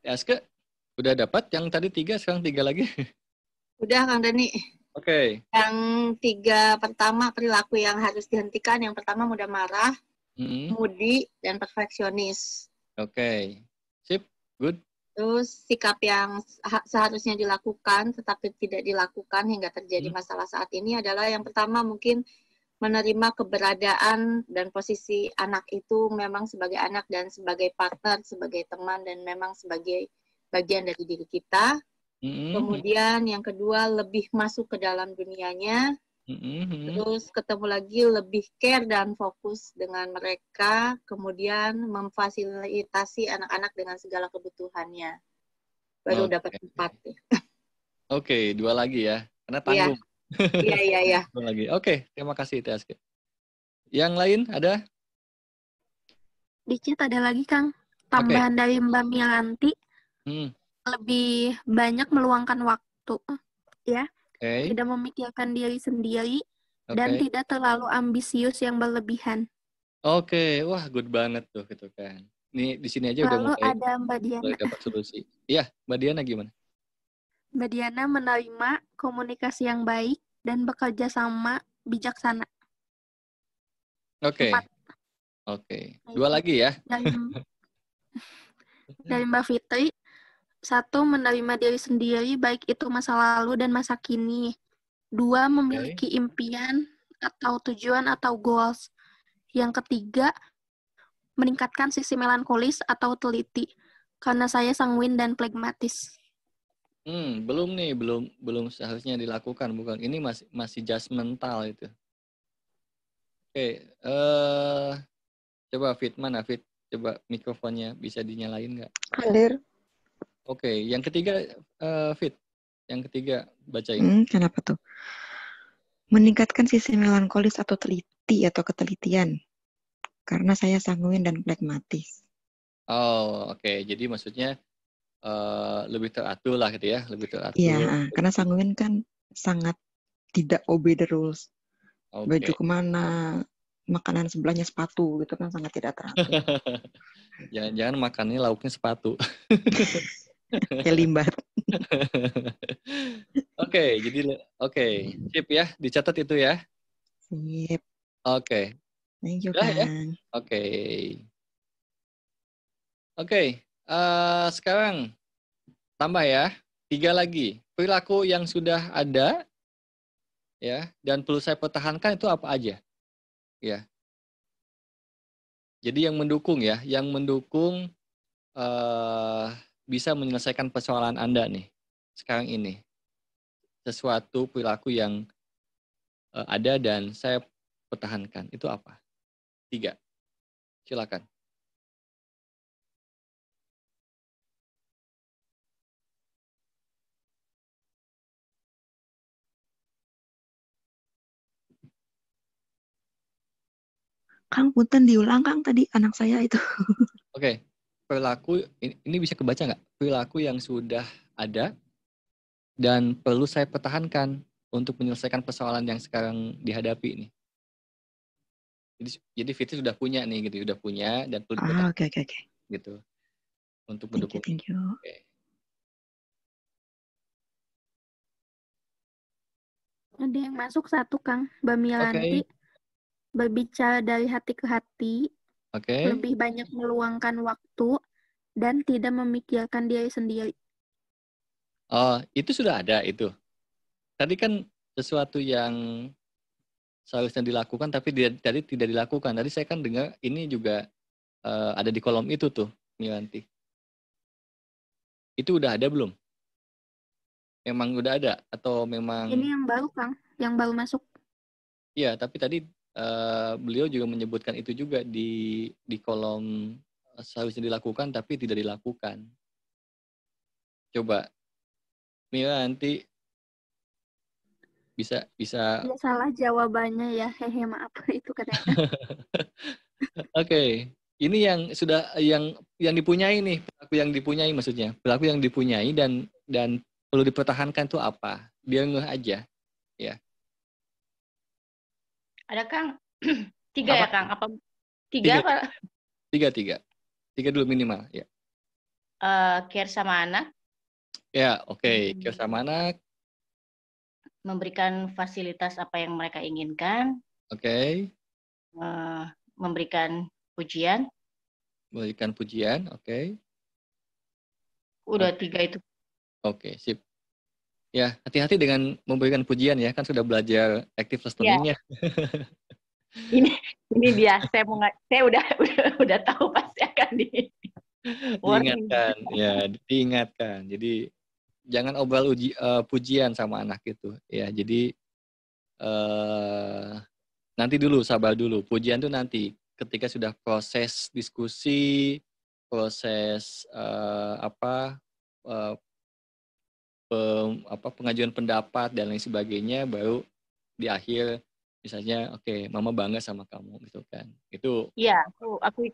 Aske, udah dapat yang tadi 3, sekarang 3 lagi. Udah, Kang Dani. Oke. Yang 3 pertama, perilaku yang harus dihentikan. Yang pertama, mudah marah, moody, dan perfeksionis. Oke. Sip, good. Terus sikap yang seharusnya dilakukan tetapi tidak dilakukan hingga terjadi masalah saat ini adalah yang pertama mungkin menerima keberadaan dan posisi anak itu memang sebagai anak dan sebagai partner, sebagai teman dan memang sebagai bagian dari diri kita. Kemudian yang kedua lebih masuk ke dalam dunianya. Terus ketemu lagi lebih care dan fokus dengan mereka, kemudian memfasilitasi anak-anak dengan segala kebutuhannya. Baru dapat 4 ya. Oke, 2 lagi ya, karena tanggung. Iya. 2 lagi. Oke, terima kasih Aske. Yang lain ada? Di chat ada lagi, Kang. Tambahan dari Mbak Milanti. Lebih banyak meluangkan waktu, ya. Tidak memikirkan diri sendiri dan tidak terlalu ambisius yang berlebihan. Oke, wah good banget tuh gitu kan. Nih di sini aja lalu udah ada Mbak Diana. dapat solusi. Iya, Mbak Diana gimana? Mbak Diana menerima komunikasi yang baik dan bekerja sama bijaksana. Oke. 2 lagi ya. Dari Mbak Fitri, 1, menerima diri sendiri baik itu masa lalu dan masa kini. 2, memiliki impian atau tujuan atau goals. Yang ketiga, meningkatkan sisi melankolis atau teliti karena saya sanguin dan pragmatis. Belum nih, belum seharusnya dilakukan, bukan? Ini masih judgmental itu. Oke, coba Fit, mana Fit? Coba mikrofonnya bisa dinyalain nggak? Hadir. Oke, yang ketiga Fit, yang ketiga bacain. Kenapa tuh? Meningkatkan sisi melankolis atau teliti atau ketelitian. Karena saya sanguin dan pragmatis. Oh, oke. Jadi maksudnya lebih teratur lah gitu ya, lebih teratur. Iya, karena sanguin kan sangat tidak obey the rules. Baju kemana, makanan sebelahnya sepatu, gitu kan sangat tidak teratur. Jangan-jangan makannya lauknya sepatu. Kayak limbat. Oke, jadi sip ya, dicatat itu ya. Sip. Oke. Thank you, Udah Kang. ya? Oke. Sekarang tambah ya, 3 lagi. Perilaku yang sudah ada ya dan perlu saya pertahankan itu apa aja? Ya. Jadi yang mendukung ya, yang mendukung bisa menyelesaikan persoalan Anda nih sekarang ini. Sesuatu perilaku yang ada dan saya pertahankan. Itu apa? 3. Silakan. Kang, punten diulang Kang tadi anak saya itu. Oke. Perilaku, ini bisa kebaca nggak? Perilaku yang sudah ada dan perlu saya pertahankan untuk menyelesaikan persoalan yang sekarang dihadapi ini. Jadi Fitri sudah punya nih gitu, sudah punya dan perlu Oke. gitu untuk mendukung. Thank you. Ada yang masuk 1, Kang. Mbak Milanti, berbicara dari hati ke hati, lebih banyak meluangkan waktu dan tidak memikirkan diri sendiri. Oh, itu sudah ada itu. Tadi kan sesuatu yang seharusnya dilakukan tapi tadi tidak dilakukan. Tadi saya kan dengar ini juga ada di kolom itu tuh, Milanti. Itu udah ada belum? Memang udah ada atau memang? Ini yang baru, Kang, yang baru masuk. Iya, tapi tadi beliau juga menyebutkan itu juga di kolom seharusnya dilakukan tapi tidak dilakukan. Coba Milanti bisa. Dia salah jawabannya ya, hehe maaf itu katanya. Oke. Ini yang sudah yang dipunyai nih, perilaku yang dipunyai maksudnya. Perilaku yang dipunyai dan perlu dipertahankan itu apa? Biar ngeh aja, ya. Ada Kang? 3 ya Kang? Apa 3 apa? 3 dulu minimal, ya. care sama anak. Ya, oke. Care sama anak. Memberikan fasilitas apa yang mereka inginkan. Oke. Memberikan pujian. Memberikan pujian, oke. Udah 3 itu. Oke, sip. Ya, hati-hati dengan memberikan pujian ya, kan sudah belajar active listening-nya. Ini dia, saya udah tahu pasti akan diingatkan, ya, diingatkan. Jadi jangan obral pujian sama anak itu, ya. Jadi nanti dulu, sabar dulu. Pujian tuh nanti ketika sudah proses diskusi, proses pengajuan pendapat dan lain sebagainya, baru di akhir misalnya oke, mama bangga sama kamu gitu kan. Itu iya, aku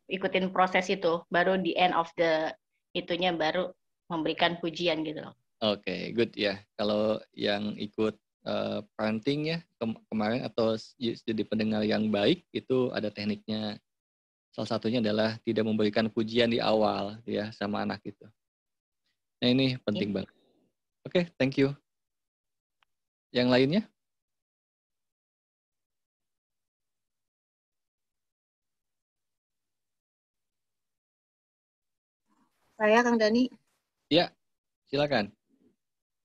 ikutin proses itu, baru di end of the itunya baru memberikan pujian gitu loh. Oke, good ya. Kalau yang ikut parenting ya kemarin atau jadi pendengar yang baik, itu ada tekniknya. Salah satunya adalah tidak memberikan pujian di awal ya sama anak itu. Nah, ini penting banget. Oke, thank you. Yang lainnya? Saya, Kang Dani. Ya, silakan.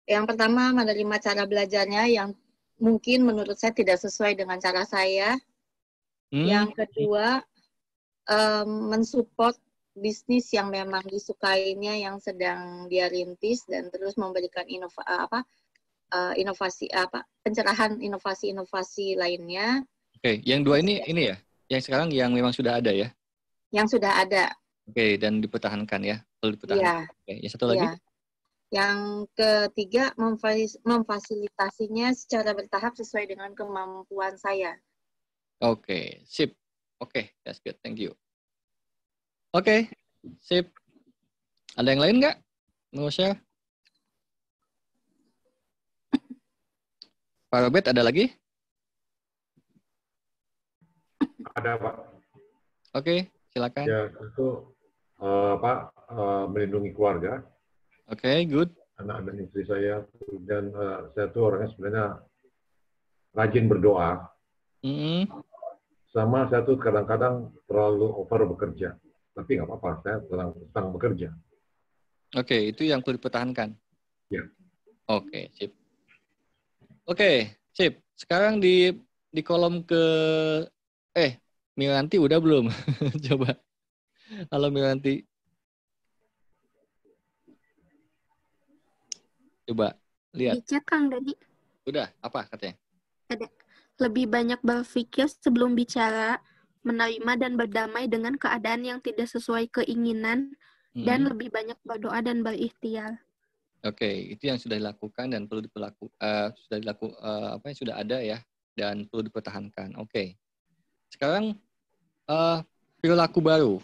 Yang pertama, menerima cara belajarnya yang mungkin menurut saya tidak sesuai dengan cara saya. Yang kedua, mensupport bisnis yang memang disukainya, yang sedang dia rintis, dan terus memberikan pencerahan inovasi-inovasi lainnya. Oke, yang dua ini ya, yang sekarang yang memang sudah ada ya? Yang sudah ada. Oke, dan dipertahankan ya, perlu dipertahankan. Iya. Oke, yang satu lagi? Yang ketiga, memfasilitasinya secara bertahap sesuai dengan kemampuan saya. Oke, sip. Oke, that's good, thank you. Oke, sip. Ada yang lain nggak? Mau share? Pak Robert, ada lagi? Ada, Pak. Oke, silakan. Ya, itu melindungi keluarga. Oke, good. Anak dan istri saya. Dan saya tuh orangnya sebenarnya rajin berdoa. Sama saya tuh kadang-kadang terlalu over bekerja. Tapi nggak apa-apa, saya sedang bekerja. Oke, itu yang perlu dipertahankan. Ya. Oke, sip. Oke, sip. Sekarang di kolom Miranti udah belum? Coba. Halo Miranti. Coba lihat. Di chat Kang Dani. Udah, apa katanya? Ada. Lebih banyak berpikir sebelum bicara, menerima dan berdamai dengan keadaan yang tidak sesuai keinginan, dan lebih banyak berdoa dan berikhtiar. Oke, itu yang sudah dilakukan dan perlu sudah ada ya, dan perlu dipertahankan. Oke. Sekarang perilaku baru.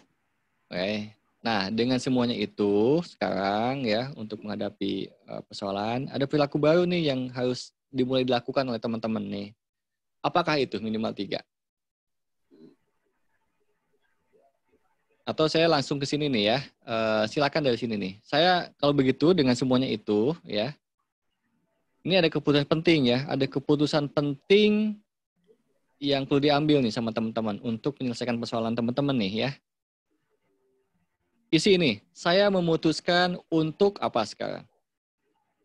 Oke. Nah, dengan semuanya itu sekarang ya, untuk menghadapi persoalan, ada perilaku baru nih yang harus dimulai dilakukan oleh teman-teman nih. Apakah itu minimal 3? Atau saya langsung ke sini nih ya. Silakan dari sini nih. Saya kalau begitu dengan semuanya itu ya. Ini ada keputusan penting ya. Ada keputusan penting yang perlu diambil nih sama teman-teman untuk menyelesaikan persoalan teman-teman nih ya. Isi ini, saya memutuskan untuk apa sekarang?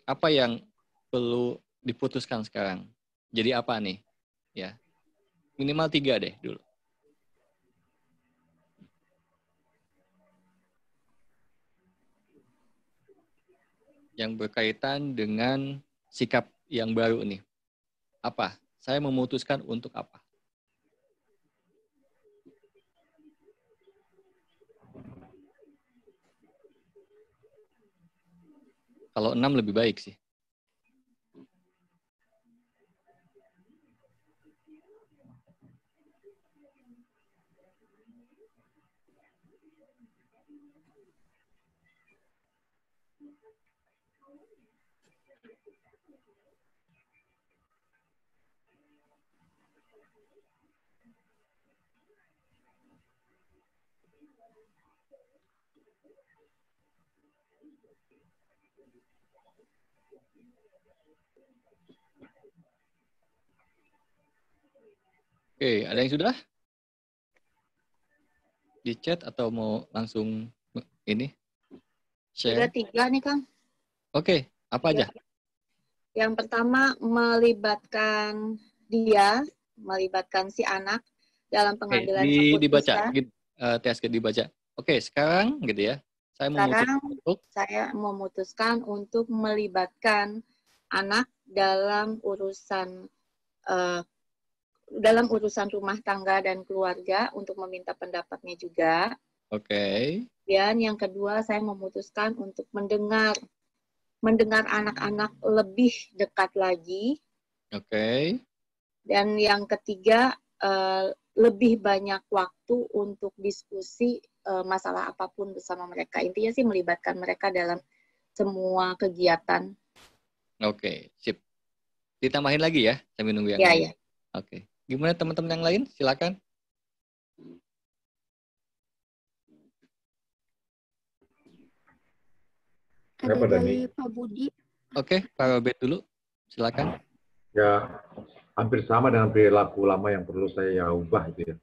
Apa yang perlu diputuskan sekarang? Jadi apa nih? Ya, minimal 3 deh dulu. Yang berkaitan dengan sikap yang baru nih. Apa? Saya memutuskan untuk apa? Kalau 6 lebih baik sih. Oke, ada yang sudah di chat atau mau langsung ini Sudah share? 3 nih, Kang. Oke, apa aja? Yang pertama melibatkan si anak dalam pengambilan Dibaca, keputusan. TSG dibaca. Oke, sekarang gitu ya. Saya memutuskan untuk melibatkan anak dalam urusan rumah tangga dan keluarga untuk meminta pendapatnya juga. Oke. Dan yang kedua, saya memutuskan untuk mendengar anak-anak lebih dekat lagi. Oke. Dan yang ketiga, lebih banyak waktu untuk diskusi masalah apapun bersama mereka. Intinya sih melibatkan mereka dalam semua kegiatan. Oke, sip. Ditambahin lagi ya, sambil nunggu yang lain. Ya. Oke. Gimana teman-teman yang lain? Silakan. Ada dari Pak Budi. Oke, Pak Robert dulu. Silakan. Ya, hampir sama dengan perilaku lama yang perlu saya ubah itu ya.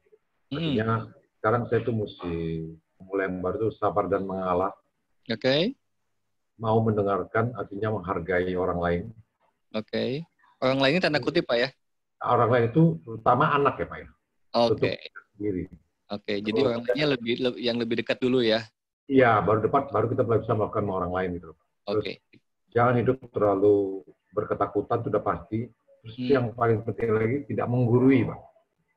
Artinya sekarang saya tuh mesti mulai yang baru tuh sabar dan mengalah. Oke. Mau mendengarkan, artinya menghargai orang lain. Oke. Orang lainnya tanda kutip, Pak ya? Orang lain itu terutama anak ya, Pak ya. Oke. Oke, jadi Terus, orang lainnya yang lebih dekat dulu ya? Iya, baru kita bisa melakukan sama orang lain gitu. Terus, jangan hidup terlalu berketakutan, sudah pasti. Terus yang paling penting lagi, tidak menggurui, Pak.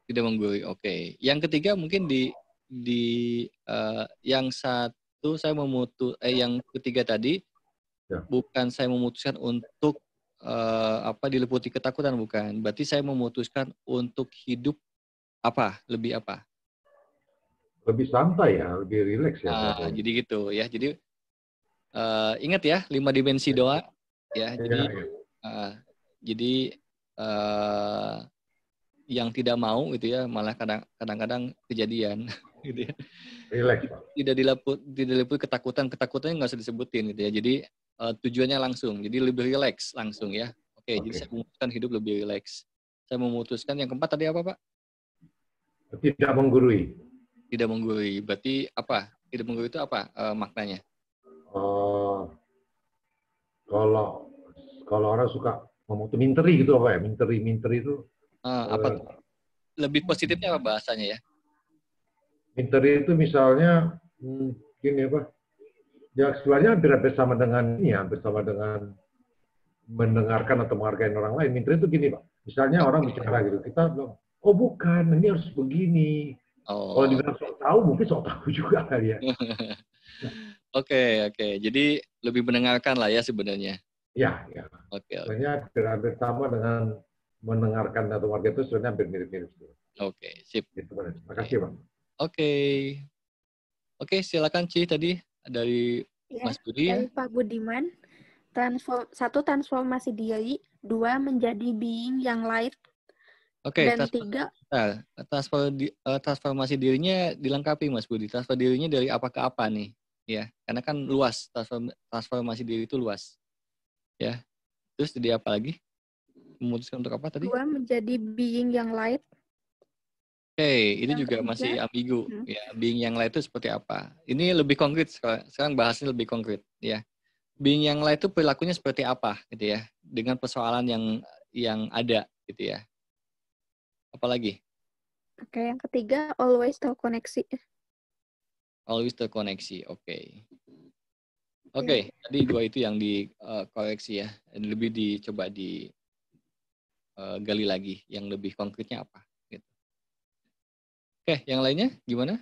Tidak menggurui, oke. Yang ketiga mungkin yang satu saya yang ketiga tadi ya. Bukan saya memutuskan untuk diliputi ketakutan, bukan. Berarti saya memutuskan untuk hidup lebih santai ya, lebih rileks ya. Jadi gitu ya. Jadi ingat ya, 5 dimensi doa ya. Jadi yang tidak mau gitu ya, malah kadang-kadang kejadian gitu ya. Relax, Pak. Tidak diliputi ketakutannya nggak usah disebutin gitu ya. Jadi tujuannya langsung, jadi lebih relax langsung ya. Oke. Jadi saya memutuskan hidup lebih relax. Saya memutuskan yang keempat tadi apa, Pak? Tidak menggurui. Tidak menggurui, berarti apa? Tidak menggurui itu apa maknanya? Kalau orang suka ngomong tuh minteri gitu apa ya? Minteri itu apa? Lebih positifnya apa bahasanya ya? Minteri itu misalnya gini apa? Ya sebenarnya hampir sama dengan mendengarkan atau menghargai orang lain. Minteri itu gini, Pak. Misalnya orang bicara gitu, kita bilang, oh bukan, ini harus begini. Kalau dibilang sok tahu, mungkin sok tahu juga kali ya. Oke. Jadi lebih mendengarkan lah ya sebenarnya. Ya. Oke. Sebenarnya hampir sama dengan mendengarkan atau menghargai itu sebenarnya hampir mirip-mirip. Oke, sip. Terima kasih, Bang. Oke, silakan Ci tadi dari Mas Budi ya. Dari Pak Budiman. Satu, transformasi diri. 2, menjadi being yang light. Oke, dan 3. Transformasi dirinya dilengkapi Mas Budi. Transformasi dirinya dari apa ke apa nih? Ya, karena kan luas. Transformasi diri itu luas. Ya. Terus jadi apa lagi? Memutuskan untuk apa tadi? 2, menjadi being yang light. Oke, ini juga masih ambigu. Ya, being yang light itu seperti apa? Ini lebih konkret sekarang bahasnya lebih konkret ya. Being yang light itu perilakunya seperti apa gitu ya, dengan persoalan yang ada gitu ya. Apalagi? Oke, yang ketiga always terkoneksi. Always terkoneksi. Oke. Tadi 2 itu yang dikoreksi ya. Lebih dicoba digali lagi yang lebih konkretnya apa. Oke, yang lainnya gimana?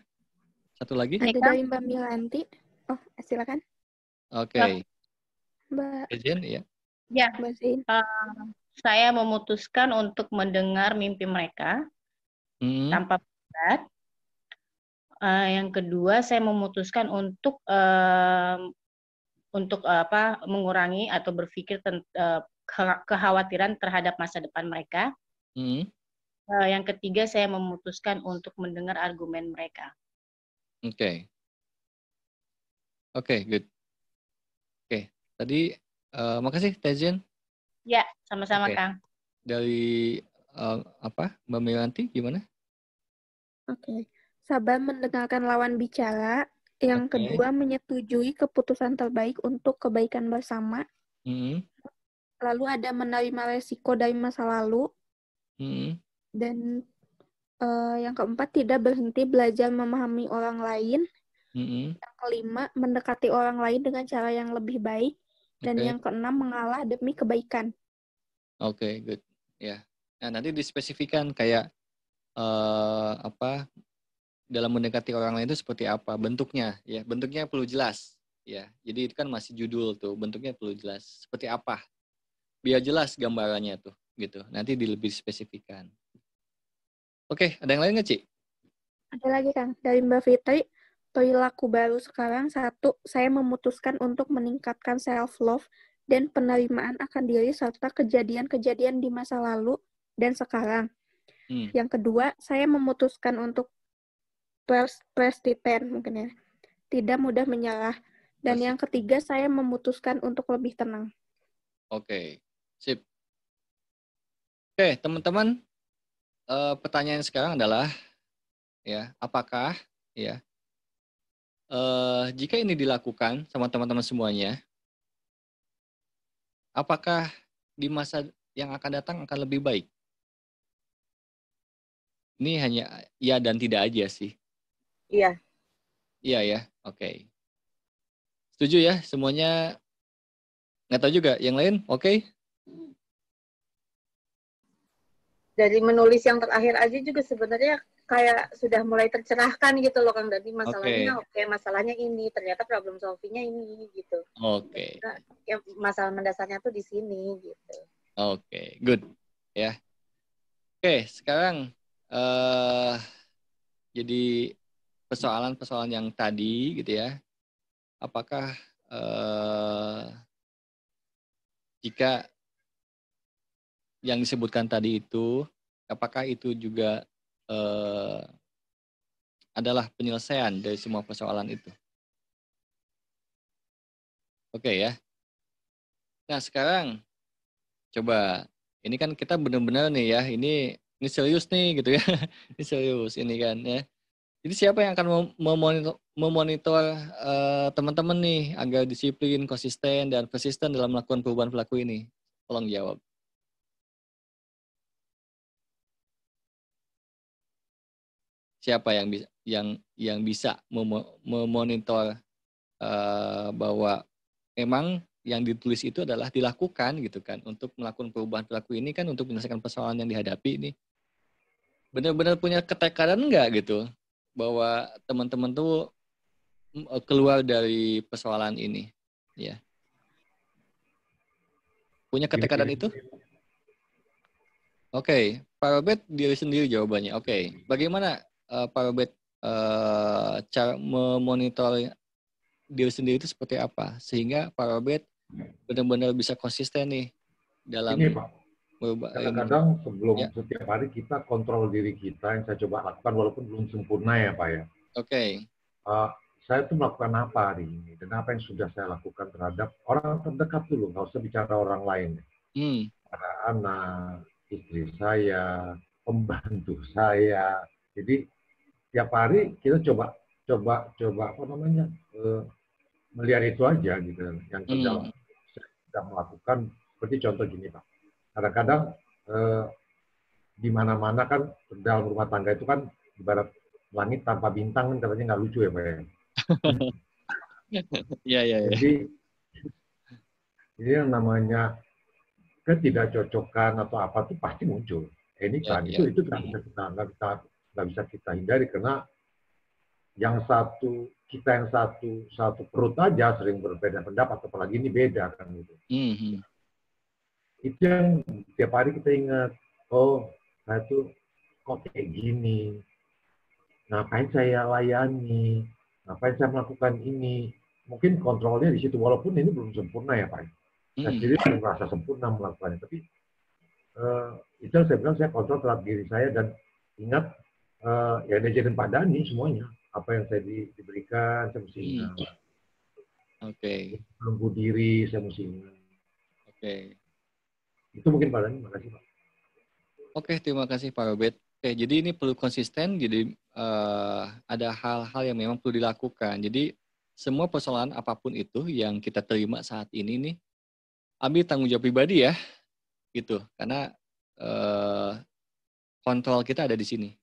Satu lagi? Ada dari Mbak Milanti. Oh, silakan. Oke. Mbak Jen, ya. Ya, saya memutuskan untuk mendengar mimpi mereka tanpa berat. Yang kedua, saya memutuskan untuk mengurangi atau berpikir kekhawatiran terhadap masa depan mereka. Yang ketiga, saya memutuskan untuk mendengar argumen mereka. Oke, good. Tadi makasih Tejen. Ya, sama-sama Kang. Dari Mbak Miranti gimana? Oke. Sabar mendengarkan lawan bicara. Yang kedua, menyetujui keputusan terbaik untuk kebaikan bersama. Lalu ada menerima resiko dari masa lalu. Dan yang keempat, tidak berhenti belajar memahami orang lain. Yang kelima, mendekati orang lain dengan cara yang lebih baik. Dan yang keenam, mengalah demi kebaikan. Oke, good. Ya. Nah, nanti dispesifikan kayak dalam mendekati orang lain itu seperti apa bentuknya, ya. Bentuknya perlu jelas, ya. Jadi itu kan masih judul tuh, bentuknya perlu jelas. Seperti apa? Biar jelas gambarannya tuh, gitu. Nanti lebih spesifikan. Oke, ada yang lain nggak, Ci? Ada lagi, Kang. Dari Mbak Fitri, perilaku baru sekarang, 1, saya memutuskan untuk meningkatkan self-love dan penerimaan akan diri serta kejadian-kejadian di masa lalu dan sekarang. Yang kedua, saya memutuskan untuk persisten mungkin ya. Tidak mudah menyerah. Dan yang ketiga, saya memutuskan untuk lebih tenang. Oke, sip. Oke, teman-teman, pertanyaan sekarang adalah, ya, apakah, ya, jika ini dilakukan sama teman-teman semuanya, apakah di masa yang akan datang akan lebih baik? Ini hanya ya dan tidak aja sih. Iya. Iya ya, oke. Setuju ya semuanya? Nggak tahu juga, yang lain oke? Dari menulis yang terakhir aja juga sebenarnya kayak sudah mulai tercerahkan gitu loh Kang. Jadi masalahnya masalahnya ini, ternyata problem solvingnya ini gitu. Oke. Ya, masalah mendasarnya tuh di sini gitu. Oke, good ya. Oke, sekarang jadi persoalan-persoalan yang tadi gitu ya. Apakah jika yang disebutkan tadi itu, apakah itu juga adalah penyelesaian dari semua persoalan itu? Oke ya. Nah sekarang coba, ini kan kita benar-benar nih ya, ini serius nih gitu ya, ini serius ini kan ya. Jadi siapa yang akan memonitor teman-teman nih agar disiplin, konsisten, dan persisten dalam melakukan perubahan perilaku ini? Tolong jawab. Siapa yang bisa memonitor bahwa memang yang ditulis itu adalah dilakukan gitu kan, untuk melakukan perubahan perilaku ini kan, untuk menyelesaikan persoalan yang dihadapi ini. Benar-benar punya ketekadaan enggak gitu bahwa teman-teman tuh keluar dari persoalan ini, ya. Punya ketekadaan itu? Oke, Pak Robert diri sendiri jawabannya. Oke, bagaimana Pak Robert cara memonitor diri sendiri itu seperti apa sehingga Pak Robert benar-benar bisa konsisten nih dalam ini Pak. Kadang-kadang sebelum setiap hari kita kontrol diri kita, yang saya coba lakukan walaupun belum sempurna ya Pak ya. Oke. Saya tuh melakukan apa hari ini dan apa yang sudah saya lakukan terhadap orang terdekat dulu, nggak usah bicara orang lain. Para anak, istri saya, pembantu saya. Jadi tiap hari kita coba apa namanya melihat itu aja gitu yang kita melakukan. Seperti contoh gini Pak, kadang-kadang di mana-mana kan dalam rumah tangga itu kan ibarat langit tanpa bintang kan katanya nggak lucu ya Pak ya. Jadi ini yang namanya ketidakcocokan atau apa tuh pasti muncul. Ini kan itu nggak bisa kita hindari karena yang satu perut aja sering berbeda pendapat, apalagi ini beda kan gitu. Itu yang tiap hari kita ingat, oh saya tuh kok kayak gini, ngapain saya layani, ngapain saya melakukan ini. Mungkin kontrolnya di situ, walaupun ini belum sempurna ya Pak. Saya sendiri belum merasa sempurna melakukannya, tapi itu yang saya bilang, saya kontrol terhadap diri saya dan ingat ya diajarin Pak Dhani semuanya, apa yang saya diberikan saya mesti ingat. Oke. Belum diri, saya mesti. Oke. Itu mungkin Pak Dhani, makasih Pak. Oke, terima kasih Pak Robert. Oke, jadi ini perlu konsisten, jadi ada hal-hal yang memang perlu dilakukan. Jadi semua persoalan apapun itu yang kita terima saat ini nih, ambil tanggung jawab pribadi ya, gitu. Karena kontrol kita ada di sini,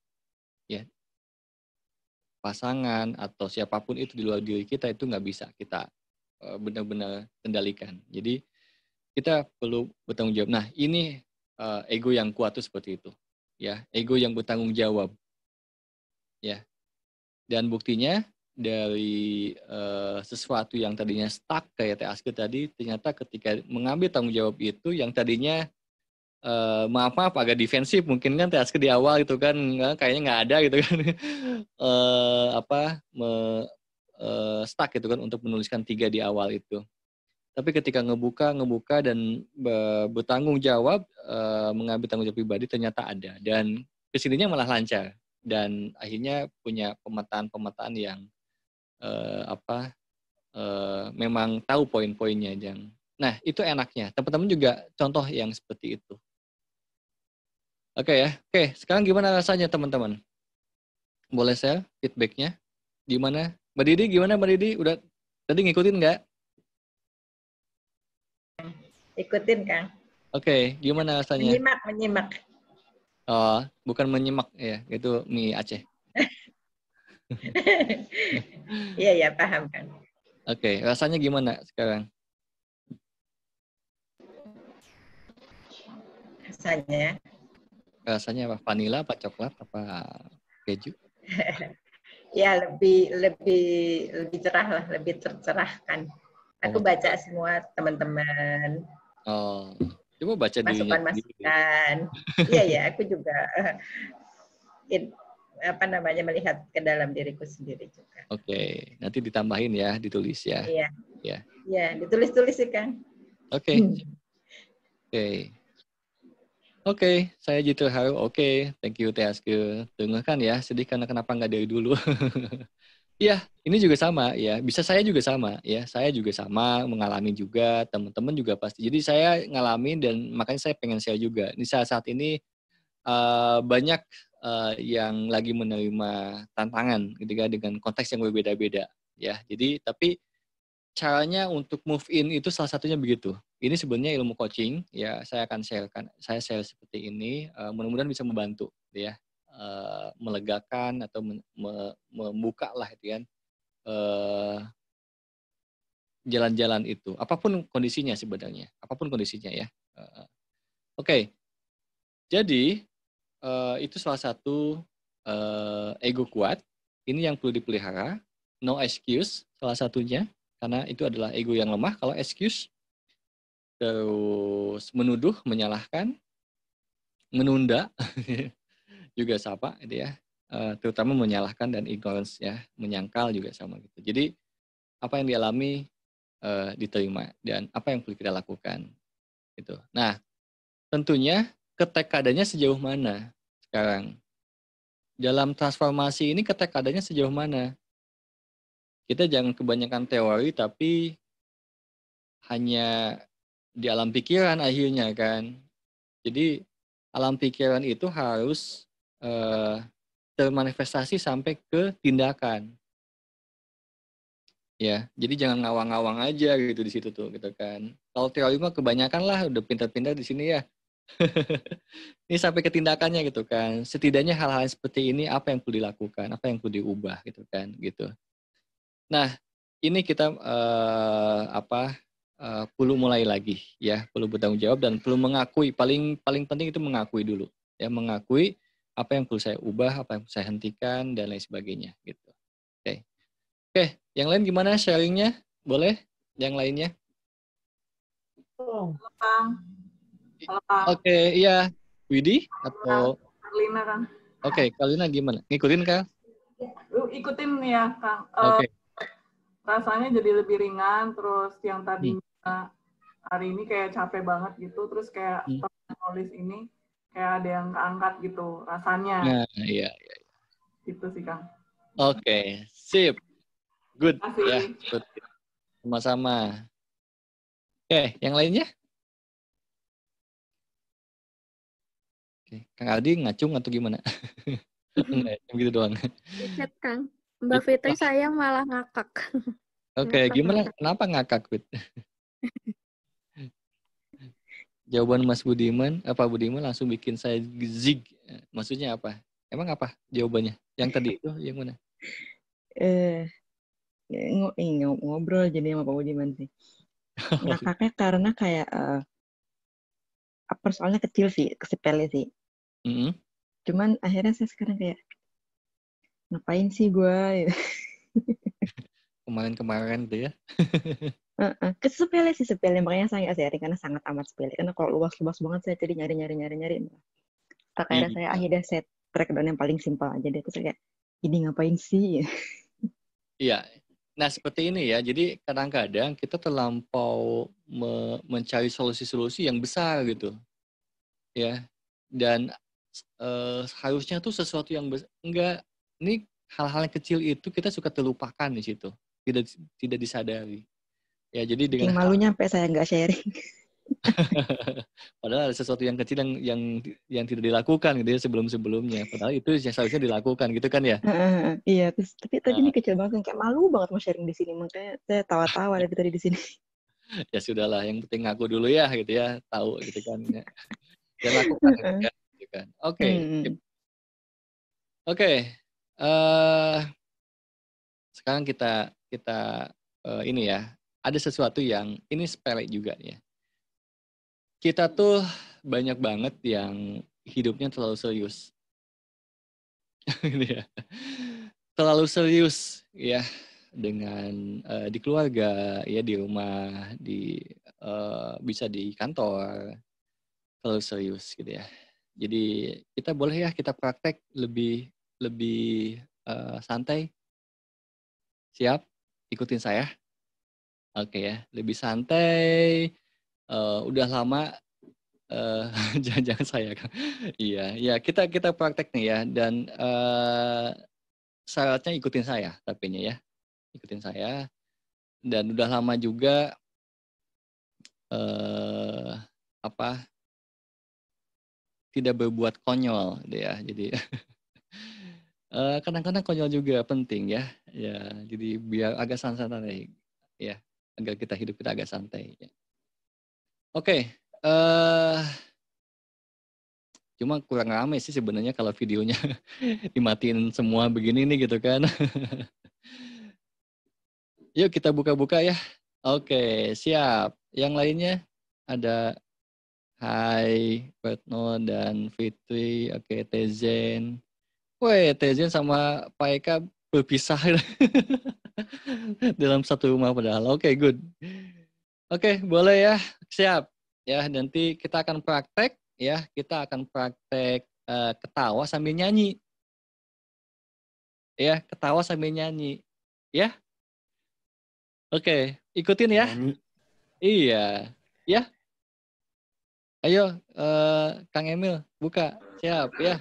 ya. Pasangan atau siapapun itu di luar diri kita itu nggak bisa kita benar-benar kendalikan. Jadi kita perlu bertanggung jawab. Nah, ini ego yang kuat tuh seperti itu, ya. Ego yang bertanggung jawab, ya. Dan buktinya dari sesuatu yang tadinya stuck kayak Teh Aske tadi, ternyata ketika mengambil tanggung jawab itu yang tadinya maaf agak defensif mungkin kan Teh Aske di awal gitu kan, kayaknya nggak ada gitu kan, stuck gitu kan untuk menuliskan 3 di awal itu. Tapi ketika ngebuka dan bertanggung jawab, mengambil tanggung jawab pribadi ternyata ada. Dan kesininya malah lancar. Dan akhirnya punya pemetaan yang memang tahu poin-poinnya. Nah, itu enaknya. Teman-teman juga contoh yang seperti itu. Oke ya. Oke, sekarang gimana rasanya teman-teman? Boleh share feedback-nya? Gimana? Mbak Didi, gimana Mbak Didi? Udah tadi ngikutin nggak? Ikutin, Kang. Oke, gimana rasanya? Menyimak. Oh, bukan menyimak ya, itu mie Aceh. Iya, paham, Kang. Oke, rasanya gimana sekarang? Rasanya apa? Vanila, apa coklat, apa keju? Ya, lebih cerah lah, lebih tercerahkan. Aku baca semua teman-teman. Oh, coba baca dirinya. Masukan. Iya, aku juga melihat ke dalam diriku sendiri juga. Oke, nanti ditambahin ya, ditulis ya. Iya, ditulis sih, Kang. Oke, saya Jitu Haru. Oke, thank you Teh Aske. Dengarkan ya, sedih karena kenapa nggak dari dulu. Iya, ini juga sama ya. Bisa saya juga sama ya. Saya juga sama, mengalami juga, teman-teman juga pasti. Jadi saya ngalamin dan makanya saya pengen share juga. Ini saat ini banyak yang lagi menerima tantangan ketika dengan konteks yang berbeda-beda ya. Jadi tapi caranya untuk move in itu salah satunya begitu. Ini sebenarnya ilmu coaching ya, saya akan share seperti ini, mudah-mudahan bisa membantu ya, melegakan atau membuka lah itu kan jalan-jalan itu, apapun kondisinya sebenarnya, ya. Oke. Jadi itu salah satu ego kuat, ini yang perlu dipelihara, no excuse salah satunya, karena itu adalah ego yang lemah. Kalau excuse, terus menuduh, menyalahkan, menunda, juga sama, gitu ya. Terutama menyalahkan dan ignorance ya, menyangkal juga sama gitu. Jadi apa yang dialami diterima dan apa yang perlu kita lakukan, gitu. Nah, tentunya ketekadannya sejauh mana sekarang? Dalam transformasi ini ketekadannya sejauh mana? Kita jangan kebanyakan teori tapi hanya di alam pikiran akhirnya kan. Jadi alam pikiran itu harus termanifestasi sampai ke tindakan. Ya, jadi jangan ngawang-ngawang aja gitu di situ tuh gitu kan. Kalau teori mah kebanyakan lah udah pintar-pintar di sini ya. Ini sampai ke tindakannya gitu kan. Setidaknya hal-hal seperti ini apa yang perlu dilakukan, apa yang perlu diubah gitu kan gitu. Nah, ini kita perlu mulai lagi ya, perlu bertanggung jawab dan perlu mengakui, paling penting itu mengakui dulu ya, mengakui apa yang perlu saya ubah, apa yang perlu saya hentikan dan lain sebagainya gitu. Oke, yang lain gimana sharingnya? Boleh yang lainnya? Oke, iya. Widi atau Karlina, Kang. Oke, Karlina gimana? Ngikutin Kang? Ikutin ya, Kang. Oke. Rasanya jadi lebih ringan, terus yang tadinya hari ini kayak capek banget gitu, terus kayak nulis ini kayak ada yang keangkat gitu rasanya. Nah, iya. Gitu sih, Kang. Oke, sip. Good. Ya, good. Sama-sama. Oke, yang lainnya? Oke, Kang Aldi ngacung atau gimana? Enggak, gitu doang. Chat, Kang. Mbak Fitri saya malah ngakak. Oke, gimana? Kenapa ngakak, Fit? Jawaban Mas Budiman, Budiman langsung bikin saya zig. Maksudnya apa? Emang apa jawabannya? Yang tadi itu yang mana? Ngobrol jadi sama Pak Budiman sih. Ngakaknya karena kayak persoalannya kecil sih, sepele sih. Cuman akhirnya saya sekarang kayak ngapain sih gue? Kemarin-kemarin tuh ya. Sepele sih, sepele. Makanya saya nggak sharing karena sangat amat sepele. Karena kalau luas-luas banget saya jadi nyari. Tak akhirnya saya akhirnya set breakdown yang paling simpel aja deh. Terus kayak ini ngapain sih? Iya. Nah seperti ini ya. Jadi kadang-kadang kita terlampau mencari solusi-solusi yang besar gitu. Ya. Dan harusnya tuh sesuatu yang enggak. Ini hal-hal yang kecil itu kita suka terlupakan di situ. Tidak disadari. Ya jadi dengan malunya sampai saya nggak sharing. Padahal ada sesuatu yang kecil yang tidak dilakukan gitu ya sebelum-sebelumnya. Padahal itu yang seharusnya dilakukan gitu kan ya. Iya, tapi tadi ini kecil banget, kayak malu banget mau sharing di sini, makanya saya tawa-tawa dari tadi di sini. Ya sudahlah, yang penting ngaku dulu ya gitu ya, tahu gitu kan. Ya lakukan gitu kan. Oke. Sekarang kita ini ya, ada sesuatu yang ini sepele juga ya. Kita tuh banyak banget yang hidupnya terlalu serius. Terlalu serius ya dengan di keluarga, ya di rumah, bisa di kantor. Terlalu serius gitu ya. Jadi kita boleh ya kita praktek lebih santai. Siap? Ikutin saya. Oke ya, lebih santai. Udah lama jangan saya kan. Iya, kita praktek nih ya dan syaratnya ikutin saya tapinya ya. Ikutin saya. Dan udah lama juga tidak berbuat konyol ya. Jadi kadang-kadang konyol juga penting ya. Ya, jadi biar agak santai ya, agar hidup kita agak santai ya. Oke, cuma kurang ramai sih sebenarnya kalau videonya dimatiin semua begini nih gitu kan. Yuk kita buka-buka ya. Oke, siap. Yang lainnya ada Hai, Retno dan Fitri. Oke, Tezen. Woi, Tezen sama Pak Eka berpisah dalam satu rumah padahal. Oke, good. Oke, boleh ya. Siap. Ya, nanti kita akan praktek ya. Kita akan praktek ketawa sambil nyanyi. Ya, ketawa sambil nyanyi. Ya. Oke, ikutin ya. Nyanyi. Iya. Ya. Ayo, Kang Emil, buka. Siap ya.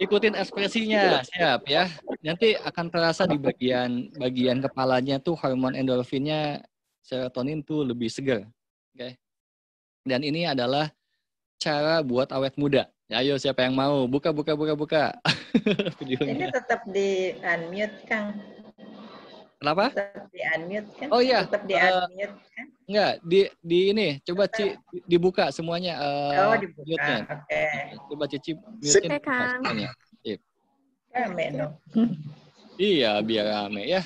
Ikutin ekspresinya, siap ya. Nanti akan terasa di bagian kepalanya tuh hormon endorfinnya, serotonin tuh lebih segar. Oke. Dan ini adalah cara buat awet muda. Ya, ayo siapa yang mau? Buka. Ini tetap di unmute, Kang. Kenapa? Tetap di unmute kan? Oh iya. Tetap di unmute kan? Enggak, di ini. Coba dibuka semuanya. Dibuka. Oke. Coba Cici mute-nya semuanya. Sip. Rame no. Iya, biar rame ya.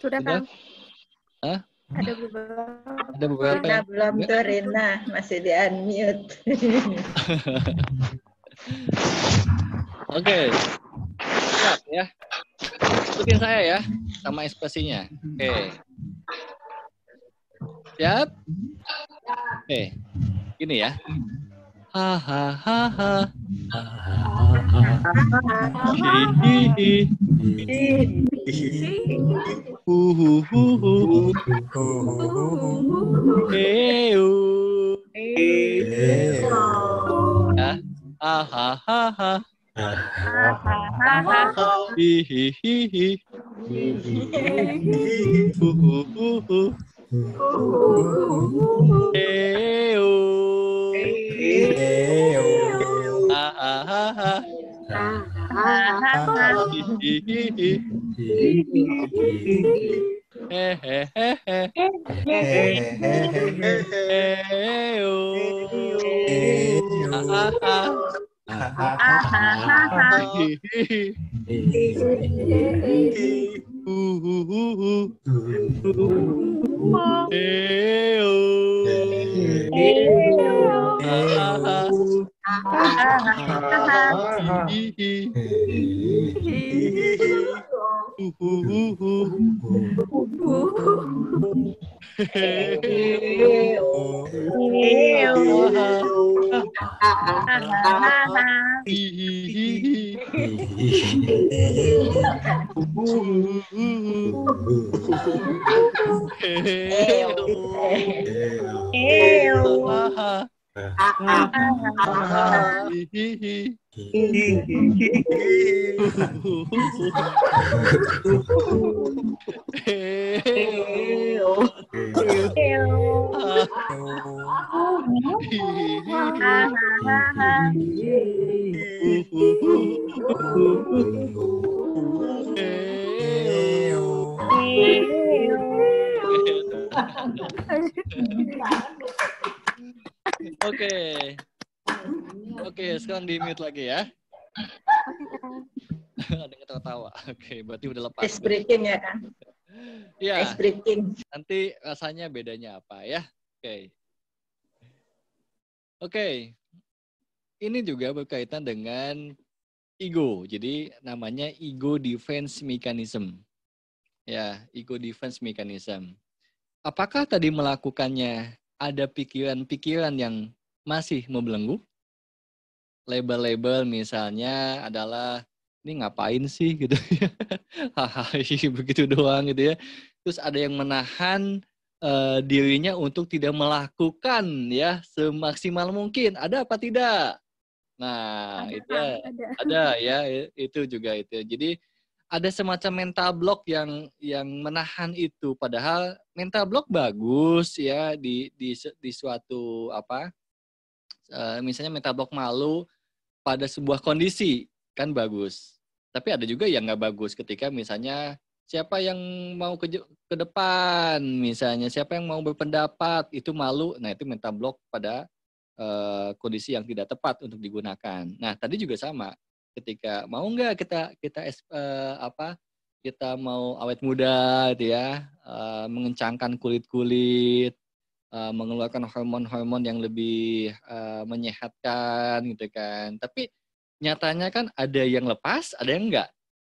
Sudah, Kang? Hah? Ada Rina beberapa. belum tuh, Rina. Masih di unmute. Oke. Siap ya. Ikutin saya ya. Sama ekspresinya. Oke. Siap? Oke. Gini ya. Hahaha. Hihihi. Ya. Hahaha. Hihihi. Oke, sekarang di mute lagi ya. Ada yang ketawa. Oke, berarti udah lepas. Ice breaking ya kan? Iya. Ice breaking. Nanti rasanya bedanya apa ya? Oke. Ini juga berkaitan dengan ego. Jadi namanya ego defense mechanism. Ya, ego defense mechanism. Apakah tadi melakukannya ada pikiran-pikiran yang masih membelenggu? Label-label misalnya adalah ini ngapain sih gitu ya. Hahaha begitu doang gitu ya. Terus ada yang menahan dirinya untuk tidak melakukan ya semaksimal mungkin. Ada apa tidak? Nah, itu ada ya, itu juga itu. Jadi ada semacam mental block yang menahan itu, padahal mental block bagus ya di suatu apa? Misalnya mental block malu pada sebuah kondisi kan bagus. Tapi ada juga yang nggak bagus ketika misalnya siapa yang mau ke depan, misalnya siapa yang mau berpendapat itu malu. Nah, itu mental block pada kondisi yang tidak tepat untuk digunakan. Nah, tadi juga sama. Ketika mau nggak kita mau awet muda gitu ya, mengencangkan kulit, mengeluarkan hormon-hormon yang lebih menyehatkan gitu kan. Tapi nyatanya kan ada yang lepas, ada yang enggak.